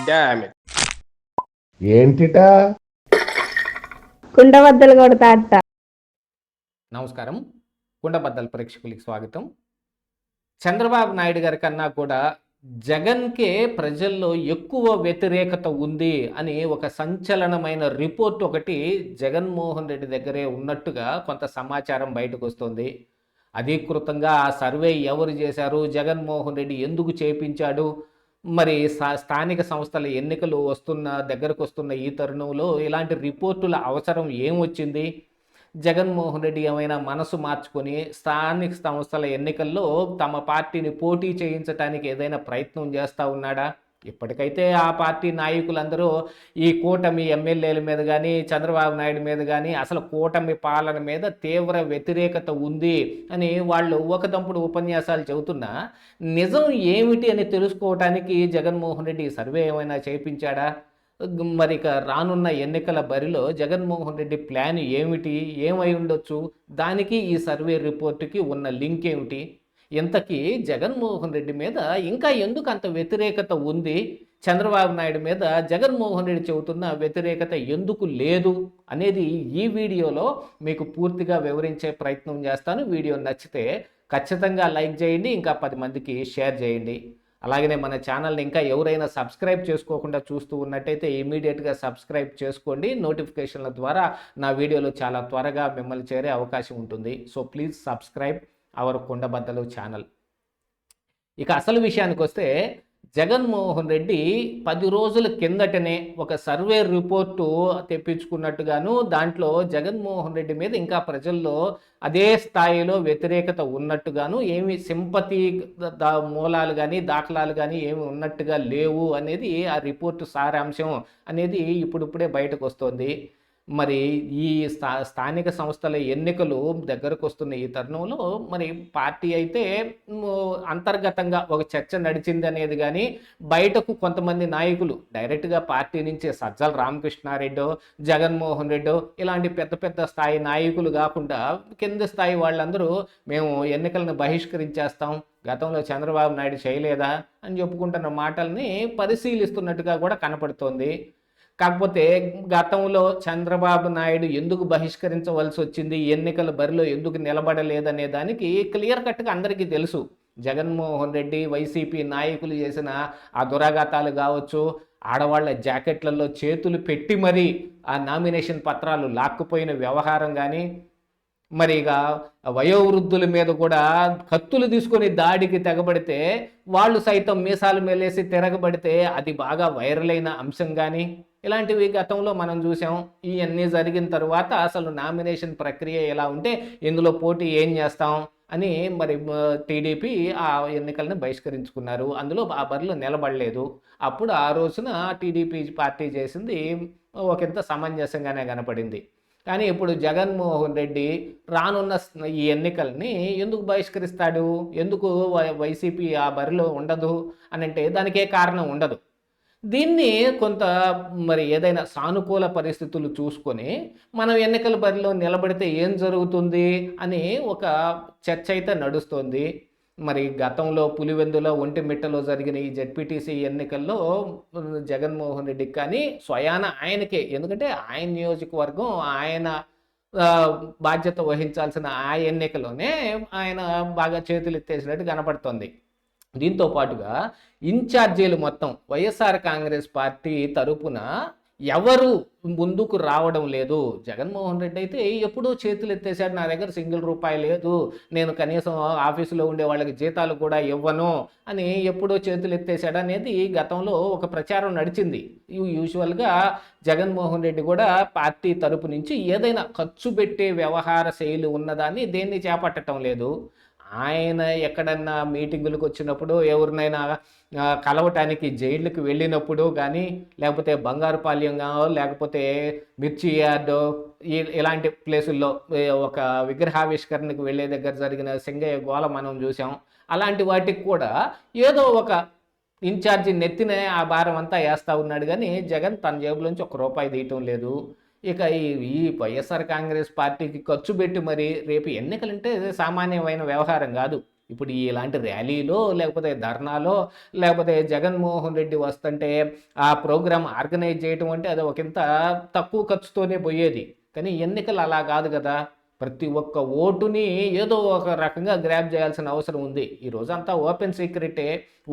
Damn it. ఏంటిటా కుండబద్దలు కొడతా అత్త. నమస్కారం. కుండబద్దల ప్రేక్షకులకి స్వాగతం. చంద్రబాబు నాయుడు గారి కన్నా కూడా జగన్కే ప్రజల్లో ఎక్కువ వ్యతిరేకత ఉంది అని ఒక సంచలనమైన రిపోర్ట్ ఒకటి జగన్మోహన్ రెడ్డి దగ్గరే ఉన్నట్టుగా కొంత సమాచారం బయటకు వస్తుంది. అధీకృతంగా ఆ సర్వే ఎవరు చేశారు, జగన్మోహన్ రెడ్డి ఎందుకు చేపించాడు, మరి స్థానిక సంస్థల ఎన్నికలు దగ్గరకు వస్తున్న ఈ తరుణంలో ఇలాంటి రిపోర్టుల అవసరం ఏమొచ్చింది, జగన్మోహన్ రెడ్డి ఏమైనా మనసు మార్చుకొని స్థానిక సంస్థల ఎన్నికల్లో తమ పార్టీని పోటీ చేయించడానికి ఏదైనా ప్రయత్నం చేస్తూ ఉన్నాడా? ఇప్పటికైతే ఆ పార్టీ నాయకులందరూ ఈ కూటమి ఎమ్మెల్యేల మీద కానీ చంద్రబాబు నాయుడు మీద కానీ అసలు కూటమి పాలన మీద తీవ్ర వ్యతిరేకత ఉంది అని వాళ్ళు ఒకదంపుడు ఉపన్యాసాలు చెబుతున్నా నిజం ఏమిటి అని తెలుసుకోవటానికి జగన్మోహన్ రెడ్డి సర్వే ఏమైనా చేయించాడా? మరి ఇక రానున్న ఎన్నికల బరిలో జగన్మోహన్ రెడ్డి ప్లాన్ ఏమిటి, ఏమై ఉండొచ్చు, దానికి ఈ సర్వే రిపోర్టుకి ఉన్న లింక్ ఏమిటి, ఇంతకీ జగన్మోహన్ రెడ్డి మీద ఇంకా ఎందుకు అంత వ్యతిరేకత ఉంది, చంద్రబాబు నాయుడు మీద జగన్మోహన్ రెడ్డి చెబుతున్న వ్యతిరేకత ఎందుకు లేదు అనేది ఈ వీడియోలో మీకు పూర్తిగా వివరించే ప్రయత్నం చేస్తాను. వీడియో నచ్చితే ఖచ్చితంగా లైక్ చేయండి, ఇంకా 10 మందికి షేర్ చేయండి. అలాగనే మన ఛానల్ని ఇంకా ఎవరైనా సబ్స్క్రైబ్ చేసుకోకుండా చూస్తూ ఉన్నట్టయితే ఇమీడియట్గా సబ్స్క్రైబ్ చేసుకోండి. నోటిఫికేషన్ల ద్వారా నా వీడియోలు చాలా త్వరగా మిమ్మల్ని చేరే అవకాశం ఉంటుంది. So please subscribe our Kundabaddalu channel. ఇక అసలు విషయానికి వస్తే జగన్మోహన్ రెడ్డి 10 రోజుల కిందటనే ఒక సర్వే రిపోర్టు తెప్పించుకున్నట్టుగాను దాంట్లో జగన్మోహన్ రెడ్డి మీద ఇంకా ప్రజల్లో అదే స్థాయిలో వ్యతిరేకత ఉన్నట్టుగాను ఏమి సింపతి మూలాలు కానీ దాఖలాలు కానీ ఏమి ఉన్నట్టుగా లేవు అనేది ఆ రిపోర్టు సారాంశం అనేది ఇప్పుడిప్పుడే బయటకు వస్తుంది. మరి ఈ స్థానిక సంస్థల ఎన్నికలు దగ్గరకు వస్తున్న ఈ తరుణంలో మరి పార్టీ అయితే అంతర్గతంగా ఒక చర్చ నడిచింది అనేది కానీ బయటకు కొంతమంది నాయకులు డైరెక్ట్గా పార్టీ నుంచి సజ్జల రామకృష్ణారెడ్డో జగన్మోహన్ రెడ్డో ఇలాంటి పెద్ద పెద్ద స్థాయి నాయకులు కాకుండా కింద స్థాయి వాళ్ళందరూ మేము ఎన్నికలను బహిష్కరించేస్తాం, గతంలో చంద్రబాబు నాయుడు చేయలేదా అని చెప్పుకుంటున్న మాటల్ని పరిశీలిస్తున్నట్టుగా కూడా కనపడుతోంది. కాకపోతే గతంలో చంద్రబాబు నాయుడు ఎందుకు బహిష్కరించవలసి వచ్చింది, ఎన్నికల బరిలో ఎందుకు నిలబడలేదనే దానికి క్లియర్ కట్గా అందరికీ తెలుసు. జగన్మోహన్ రెడ్డి వైసీపీ నాయకులు చేసిన ఆ దురాఘాతాలు కావచ్చు, ఆడవాళ్ల జాకెట్లలో చేతులు పెట్టి మరీ ఆ నామినేషన్ పత్రాలు లాక్కుపోయిన వ్యవహారం కానీ, మరి ఇక వయోవృద్ధుల మీద కూడా కత్తులు తీసుకొని దాడికి తెగబడితే వాళ్ళు సైతం మీసాలు మేలేసి తిరగబడితే అది బాగా వైరల్ అయిన అంశం కానీ ఇలాంటివి గతంలో మనం చూసాం. ఇవన్నీ జరిగిన తర్వాత అసలు నామినేషన్ ప్రక్రియ ఎలా ఉంటే ఇందులో పోటీ ఏం చేస్తాం అని మరి టీడీపీ ఆ ఎన్నికలను బహిష్కరించుకున్నారు. అందులో ఆ బరిలో నిలబడలేదు. అప్పుడు ఆ రోజున టీడీపీ పార్టీ చేసింది ఒకంత సమంజసంగానే కనపడింది. కానీ ఇప్పుడు జగన్మోహన్ రెడ్డి రానున్న ఈ ఎన్నికల్ని ఎందుకు బహిష్కరిస్తాడు, ఎందుకు వైసీపీ ఆ బరిలో ఉండదు అని అంటే దానికే కారణం ఉండదు. దీన్ని కొంత మరి ఏదైనా సానుకూల పరిస్థితులు చూసుకొని మనం ఎన్నికల బరిలో నిలబడితే ఏం జరుగుతుంది అని ఒక చర్చ అయితే నడుస్తోంది. మరి గతంలో పులివెందులో ఒంటిమిట్టలో జరిగిన ఈ జెడ్పీటీసీ ఎన్నికల్లో జగన్మోహన్ రెడ్డికి కానీ స్వయాన ఆయనకే, ఎందుకంటే ఆయన నియోజకవర్గం ఆయన బాధ్యత వహించాల్సిన ఆ ఎన్నికలోనే ఆయన బాగా చేతులు ఎత్తేసినట్టు కనపడుతోంది. దీంతో పాటుగా ఇన్ఛార్జీలు మొత్తం వైఎస్ఆర్ కాంగ్రెస్ పార్టీ తరపున ఎవరు ముందుకు రావడం లేదు. జగన్మోహన్ రెడ్డి అయితే ఎప్పుడూ చేతులు ఎత్తేసాడు, నా దగ్గర సింగిల్ రూపాయి లేదు, నేను కనీసం ఆఫీసులో ఉండే వాళ్ళకి జీతాలు కూడా ఇవ్వను అని ఎప్పుడో చేతులు ఎత్తేసాడు అనేది గతంలో ఒక ప్రచారం నడిచింది. యూజువల్గా జగన్మోహన్ రెడ్డి కూడా పార్టీ తరపు నుంచి ఏదైనా ఖర్చు పెట్టే వ్యవహార శైలి ఉన్నదాన్ని దేన్ని చేపట్టడం లేదు. ఆయన ఎక్కడన్నా మీటింగులకు వచ్చినప్పుడు ఎవరినైనా కలవటానికి జైళ్ళకి వెళ్ళినప్పుడు కానీ లేకపోతే బంగారుపాలెం లేకపోతే మిర్చి యార్డో ఇలాంటి ప్లేసుల్లో ఒక విగ్రహావిష్కరణకు వెళ్ళే దగ్గర జరిగిన సింగయ్య గోల మనం చూసాం. అలాంటి వాటికి కూడా ఏదో ఒక ఇన్ఛార్జి నెత్తిన ఆ భారం అంతా వేస్తూ ఉన్నాడు. కానీ జగన్ తన జేబులోంచి ₹1 తీయటం లేదు. ఇక ఈ వైఎస్ఆర్ కాంగ్రెస్ పార్టీకి ఖర్చు పెట్టి మరి రేపు ఎన్నికలంటే సామాన్యమైన వ్యవహారం కాదు. ఇప్పుడు ఇలాంటి ర్యాలీలో లేకపోతే ధర్నాలో లేకపోతే జగన్మోహన్ రెడ్డి వస్తుంటే ఆ ప్రోగ్రాం ఆర్గనైజ్ చేయటం అంటే అది ఒకంత తక్కువ ఖర్చుతోనే పోయేది. కానీ ఎన్నికలు అలా కాదు కదా. ప్రతి ఒక్క ఓటుని ఏదో ఒక రకంగా గ్రాప్ చేయాల్సిన అవసరం ఉంది. ఈరోజు అంతా ఓపెన్ సీక్రెటే.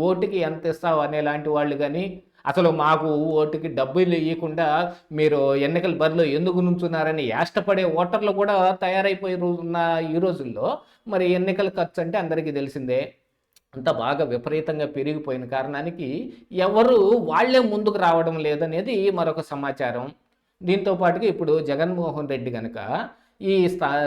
ఓటుకి ఎంత ఇస్తావు అనేలాంటి వాళ్ళు కానీ అసలు మాకు ఓటుకి డబ్బులు ఇవ్వకుండా మీరు ఎన్నికల బరిలో ఎందుకు నుంచున్నారని యాష్టపడే ఓటర్లు కూడా తయారైపోయి ఉన్న ఈ రోజుల్లో మరి ఎన్నికల ఖర్చు అంటే అందరికీ తెలిసిందే. అంత బాగా విపరీతంగా పెరిగిపోయిన కారణానికి ఎవరు వాళ్ళే ముందుకు రావడం లేదనేది మరొక సమాచారం. దీంతో పాటుగా ఇప్పుడు జగన్మోహన్ రెడ్డి కనుక ఈ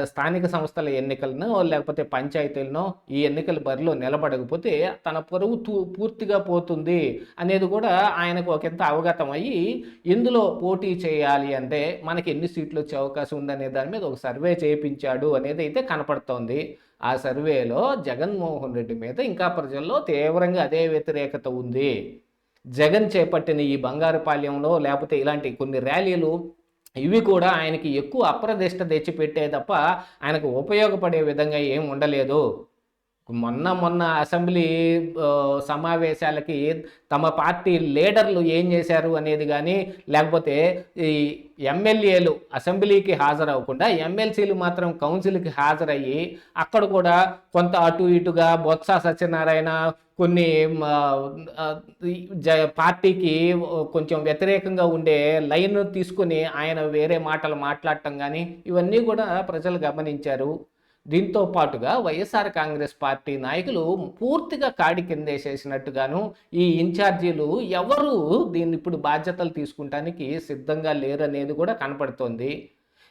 స్థానిక సంస్థల ఎన్నికలను లేకపోతే పంచాయతీలను ఈ ఎన్నికల బరిలో నిలబడకపోతే తన పరువు పూర్తిగా పోతుంది అనేది కూడా ఆయనకు ఒకంత అవగతం అయ్యి ఇందులో పోటీ చేయాలి అంటే మనకి ఎన్ని సీట్లు వచ్చే అవకాశం ఉందనే దాని మీద ఒక సర్వే చేయించాడు అనేది అయితే కనపడుతోంది. ఆ సర్వేలో జగన్మోహన్ రెడ్డి మీద ఇంకా ప్రజల్లో తీవ్రంగా అదే వ్యతిరేకత ఉంది. జగన్ చేపట్టిన ఈ బంగారుపాళ్యంలో లేకపోతే ఇలాంటి కొన్ని ర్యాలీలు ఇవి కూడా ఆయనకి ఎక్కువ అప్రదిష్ట తెచ్చిపెట్టే తప్ప ఆయనకు ఉపయోగపడే విధంగా ఏం ఉండలేదు. మొన్న అసెంబ్లీ సమావేశాలకి తమ పార్టీ లీడర్లు ఏం చేశారు అనేది కానీ లేకపోతే ఈ ఎమ్మెల్యేలు అసెంబ్లీకి హాజరవ్వకుండా ఎమ్మెల్సీలు మాత్రం కౌన్సిల్కి హాజరయ్యి అక్కడ కూడా కొంత అటు ఇటుగా బొత్స సత్యనారాయణ కొన్ని పార్టీకి కొంచెం వ్యతిరేకంగా ఉండే లైన్ తీసుకుని ఆయన వేరే మాటలు మాట్లాడటం కానీ ఇవన్నీ కూడా ప్రజలు గమనించారు. దీంతో పాటుగా వైఎస్ఆర్ కాంగ్రెస్ పార్టీ నాయకులు పూర్తిగా కాడి కిందేసేసినట్టుగాను ఈ ఇన్ఛార్జీలు ఎవరు దీన్ని ఇప్పుడు బాధ్యతలు తీసుకుంటానికి సిద్ధంగా లేరనేది కూడా కనపడుతోంది.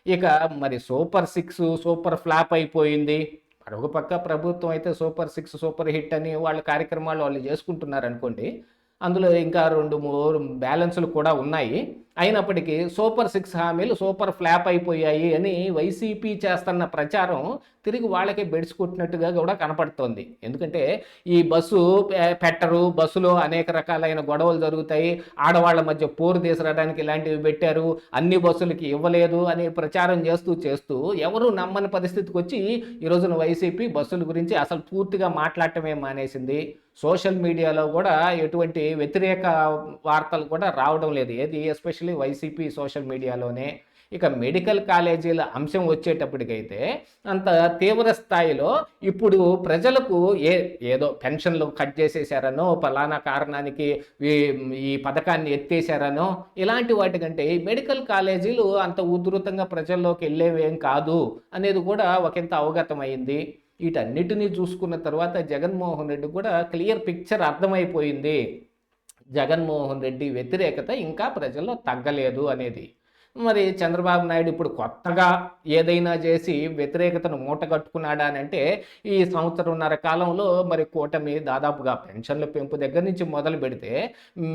ఇక మరి సూపర్ 6 సూపర్ ఫ్లాప్ అయిపోయింది. మరొక పక్క ప్రభుత్వం అయితే సూపర్ 6 సూపర్ హిట్ అని వాళ్ళ కార్యక్రమాలు వాళ్ళు చేసుకుంటున్నారు అనుకోండి. అందులో ఇంకా 2-3 బ్యాలెన్సులు కూడా ఉన్నాయి. అయినప్పటికీ సూపర్ 6 హామీలు సూపర్ ఫ్లాప్ అయిపోయాయి అని వైసీపీ చేస్తున్న ప్రచారం తిరిగి వాళ్ళకే బెడిసి కొట్టినట్టుగా కూడా కనపడుతోంది. ఎందుకంటే ఈ బస్సు పెట్టరు, బస్సులో అనేక రకాలైన గొడవలు జరుగుతాయి, ఆడవాళ్ల మధ్య పోరు తీసుకురావడానికి ఇలాంటివి పెట్టారు, అన్ని బస్సులకి ఇవ్వలేదు అని ప్రచారం చేస్తూ ఎవరు నమ్మని పరిస్థితికి వచ్చి ఈ రోజున వైసీపీ బస్సుల గురించి అసలు పూర్తిగా మాట్లాడటమే మానేసింది. సోషల్ మీడియాలో కూడా ఎటువంటి వ్యతిరేక వార్తలు కూడా రావడం లేదు, ఏది ఎస్పెషల్లీ వైసీపీ సోషల్ మీడియాలోనే. ఇక మెడికల్ కాలేజీల అంశం వచ్చేటప్పటికైతే అంత తీవ్ర స్థాయిలో ఇప్పుడు ప్రజలకు ఏదో పెన్షన్లు కట్ చేసేసారనో పలానా కారణానికి ఈ పథకాన్ని ఎత్తేసారనో ఇలాంటి వాటికంటే మెడికల్ కాలేజీలు అంత ఉధృతంగా ప్రజల్లోకి వెళ్ళేవేం కాదు అనేది కూడా ఒకంత అవగతమైంది. వీటన్నిటినీ చూసుకున్న తర్వాత జగన్మోహన్ రెడ్డి కూడా క్లియర్ పిక్చర్ అర్థమైపోయింది. జగన్మోహన్ రెడ్డి వ్యతిరేకత ఇంకా ప్రజల్లో తగ్గలేదు అనేది. మరి చంద్రబాబు నాయుడు ఇప్పుడు కొత్తగా ఏదైనా చేసి వ్యతిరేకతను మూటగట్టుకున్నాడా అని అంటే ఈ 1.5 కాలంలో మరి కూటమి దాదాపుగా పెన్షన్ల పెంపు దగ్గర నుంచి మొదలు పెడితే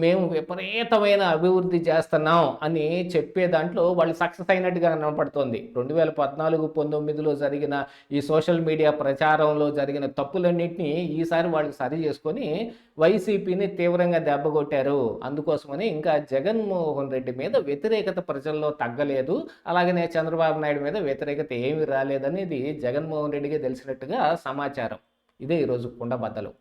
మేము విపరీతమైన అభివృద్ధి చేస్తున్నాం అని చెప్పే దాంట్లో వాళ్ళు సక్సెస్ అయినట్టుగా కనపడుతోంది. 2014-19లో జరిగిన ఈ సోషల్ మీడియా ప్రచారంలో జరిగిన తప్పులన్నింటినీ ఈసారి వాళ్ళు సరి చేసుకొని వైసీపీని తీవ్రంగా దెబ్బకొట్టారు. అందుకోసమని ఇంకా జగన్మోహన్ రెడ్డి మీద వ్యతిరేకత ప్రజల్లో తగ్గలేదు, అలాగనే చంద్రబాబు నాయుడు మీద వ్యతిరేకత ఏమీ రాలేదనేది జగన్మోహన్ రెడ్డికి తెలిసినట్టుగా సమాచారం. ఇదే ఈరోజు కుండబద్దలు.